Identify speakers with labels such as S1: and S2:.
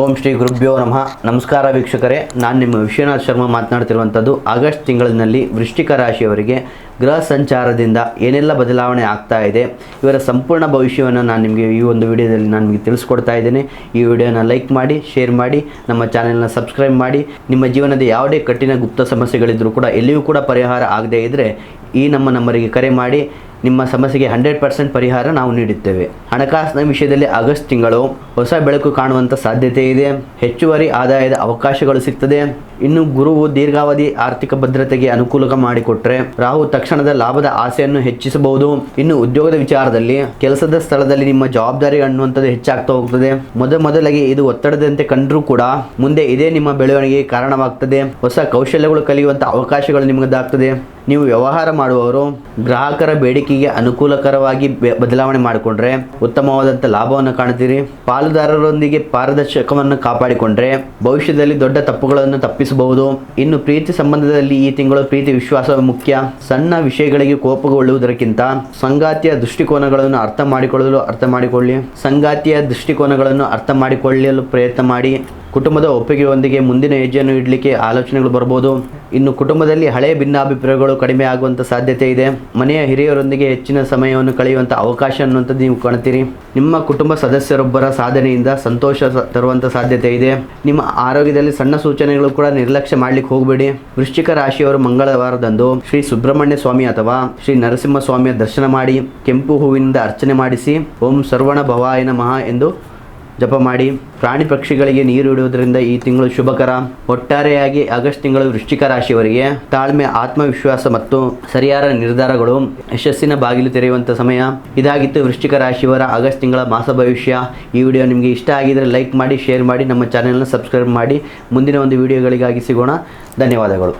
S1: ಓಂ ಶ್ರೀ ಗುರುಭ್ಯೋ ನಮಃ. ನಮಸ್ಕಾರ ವೀಕ್ಷಕರೇ, ನಾನು ನಿಮ್ಮ ವಿಶ್ವನಾಥ್ ಶರ್ಮಾ ಮಾತನಾಡ್ತಿರುವಂಥದ್ದು. ಆಗಸ್ಟ್ ತಿಂಗಳಿನಲ್ಲಿ ವೃಶ್ಚಿಕ ರಾಶಿಯವರಿಗೆ ಗ್ರಹ ಸಂಚಾರದಿಂದ ಏನೆಲ್ಲ ಬದಲಾವಣೆ ಆಗ್ತಾ ಇದೆ, ಇವರ ಸಂಪೂರ್ಣ ಭವಿಷ್ಯವನ್ನು ನಾನು ನಿಮಗೆ ಈ ಒಂದು ವಿಡಿಯೋದಲ್ಲಿ ನಾನು ನಿಮಗೆ ತಿಳಿಸ್ಕೊಡ್ತಾ ಇದ್ದೇನೆ. ಈ ವಿಡಿಯೋನ ಲೈಕ್ ಮಾಡಿ, ಶೇರ್ ಮಾಡಿ, ನಮ್ಮ ಚಾನೆಲ್ನ ಸಬ್ಸ್ಕ್ರೈಬ್ ಮಾಡಿ. ನಿಮ್ಮ ಜೀವನದ ಯಾವುದೇ ಕಠಿಣ ಗುಪ್ತ ಸಮಸ್ಯೆಗಳಿದ್ದರೂ ಕೂಡ ಎಲ್ಲಿಯೂ ಕೂಡ ಪರಿಹಾರ ಆಗದೇ ಇದ್ದರೆ ಈ ನಮ್ಮ ನಂಬರಿಗೆ ಕರೆ ಮಾಡಿ, ನಿಮ್ಮ ಸಮಸ್ಯೆಗೆ 100% ಪರಿಹಾರ ನಾವು ನೀಡುತ್ತೇವೆ. ಹಣಕಾಸಿನ ವಿಷಯದಲ್ಲಿ ಆಗಸ್ಟ್ ತಿಂಗಳು ಹೊಸ ಬೆಳಕು ಕಾಣುವಂಥ ಸಾಧ್ಯತೆ ಇದೆ. ಹೆಚ್ಚುವರಿ ಆದಾಯದ ಅವಕಾಶಗಳು ಸಿಗ್ತದೆ. ಇನ್ನು ಗುರುವು ದೀರ್ಘಾವಧಿ ಆರ್ಥಿಕ ಭದ್ರತೆಗೆ ಅನುಕೂಲ ಮಾಡಿಕೊಟ್ರೆ, ರಾಹು ತಕ್ಷಣದ ಲಾಭದ ಆಸೆಯನ್ನು ಹೆಚ್ಚಿಸಬಹುದು. ಇನ್ನು ಉದ್ಯೋಗದ ವಿಚಾರದಲ್ಲಿ ಕೆಲಸದ ಸ್ಥಳದಲ್ಲಿ ನಿಮ್ಮ ಜವಾಬ್ದಾರಿ ಅನ್ನುವಂಥದ್ದು ಹೆಚ್ಚಾಗ್ತಾ ಹೋಗ್ತದೆ. ಮೊದಲಿಗೆ ಇದು ಒತ್ತಡದಂತೆ ಕಂಡರೂ ಕೂಡ ಮುಂದೆ ಇದೇ ನಿಮ್ಮ ಬೆಳವಣಿಗೆಗೆ ಕಾರಣವಾಗ್ತದೆ. ಹೊಸ ಕೌಶಲ್ಯಗಳು ಕಲಿಯುವಂಥ ಅವಕಾಶಗಳು ನಿಮಗದಾಗ್ತದೆ. ನೀವು ವ್ಯವಹಾರ ಮಾಡುವವರು ಗ್ರಾಹಕರ ಬೇಡಿಕೆಗೆ ಅನುಕೂಲಕರವಾಗಿ ಬದಲಾವಣೆ ಮಾಡಿಕೊಂಡ್ರೆ ಉತ್ತಮವಾದಂಥ ಲಾಭವನ್ನು ಕಾಣ್ತೀರಿ. ಪಾಲುದಾರರೊಂದಿಗೆ ಪಾರದರ್ಶಕವನ್ನು ಕಾಪಾಡಿಕೊಂಡ್ರೆ ಭವಿಷ್ಯದಲ್ಲಿ ದೊಡ್ಡ ತಪ್ಪುಗಳನ್ನು ತಪ್ಪಿಸಬಹುದು. ಇನ್ನು ಪ್ರೀತಿ ಸಂಬಂಧದಲ್ಲಿ ಈ ತಿಂಗಳು ಪ್ರೀತಿ ವಿಶ್ವಾಸ ಮುಖ್ಯ. ಸಣ್ಣ ವಿಷಯಗಳಿಗೆ ಕೋಪಗೊಳ್ಳುವುದಕ್ಕಿಂತ ಸಂಗಾತಿಯ ದೃಷ್ಟಿಕೋನಗಳನ್ನು ಅರ್ಥ ಮಾಡಿಕೊಳ್ಳಲು ಪ್ರಯತ್ನ ಮಾಡಿ. ಕುಟುಂಬದ ಒಪ್ಪಿಗೆಯೊಂದಿಗೆ ಮುಂದಿನ ಹೆಜ್ಜೆಯನ್ನು ಇಡಲಿಕ್ಕೆ ಆಲೋಚನೆಗಳು ಬರಬಹುದು. ಇನ್ನು ಕುಟುಂಬದಲ್ಲಿ ಹಳೆಯ ಭಿನ್ನಾಭಿಪ್ರಾಯಗಳು ಕಡಿಮೆ ಆಗುವಂಥ ಸಾಧ್ಯತೆ ಇದೆ. ಮನೆಯ ಹಿರಿಯರೊಂದಿಗೆ ಹೆಚ್ಚಿನ ಸಮಯವನ್ನು ಕಳೆಯುವಂಥ ಅವಕಾಶ ಅನ್ನುವಂಥದ್ದು ನೀವು ಕಾಣ್ತೀರಿ. ನಿಮ್ಮ ಕುಟುಂಬ ಸದಸ್ಯರೊಬ್ಬರ ಸಾಧನೆಯಿಂದ ಸಂತೋಷ ತರುವಂಥ ಸಾಧ್ಯತೆ ಇದೆ. ನಿಮ್ಮ ಆರೋಗ್ಯದಲ್ಲಿ ಸಣ್ಣ ಸೂಚನೆಗಳು ಕೂಡ ನಿರ್ಲಕ್ಷ್ಯ ಮಾಡಲಿಕ್ಕೆ ಹೋಗಬೇಡಿ. ವೃಶ್ಚಿಕ ರಾಶಿಯವರು ಮಂಗಳವಾರದಂದು ಶ್ರೀ ಸುಬ್ರಹ್ಮಣ್ಯ ಸ್ವಾಮಿ ಅಥವಾ ಶ್ರೀ ನರಸಿಂಹ ಸ್ವಾಮಿಯ ದರ್ಶನ ಮಾಡಿ ಕೆಂಪು ಹೂವಿನಿಂದ ಅರ್ಚನೆ ಮಾಡಿಸಿ ಓಂ ಸರ್ವಣ ಭವಾಯ ನಮಃ ಎಂದು ಜಪ ಮಾಡಿ. ಪ್ರಾಣಿ ಪಕ್ಷಿಗಳಿಗೆ ನೀರು ಇಡುವುದರಿಂದ ಈ ತಿಂಗಳು ಶುಭಕರ. ಒಟ್ಟಾರೆಯಾಗಿ ಆಗಸ್ಟ್ ತಿಂಗಳು ವೃಶ್ಚಿಕ ರಾಶಿಯವರಿಗೆ ತಾಳ್ಮೆ, ಆತ್ಮವಿಶ್ವಾಸ ಮತ್ತು ಸರಿಯಾದ ನಿರ್ಧಾರಗಳು ಯಶಸ್ಸಿನ ಬಾಗಿಲು ತೆರೆಯುವಂಥ ಸಮಯ. ಇದಾಗಿತ್ತು ವೃಶ್ಚಿಕ ರಾಶಿಯವರ ಆಗಸ್ಟ್ ತಿಂಗಳ ಮಾಸ ಭವಿಷ್ಯ. ಈ ವಿಡಿಯೋ ನಿಮಗೆ ಇಷ್ಟ ಆಗಿದರೆ ಲೈಕ್ ಮಾಡಿ, ಶೇರ್ ಮಾಡಿ, ನಮ್ಮ ಚಾನೆಲ್ನ ಸಬ್ಸ್ಕ್ರೈಬ್ ಮಾಡಿ. ಮುಂದಿನ ಒಂದು ವಿಡಿಯೋಗಳಿಗಾಗಿ ಸಿಗೋಣ. ಧನ್ಯವಾದಗಳು.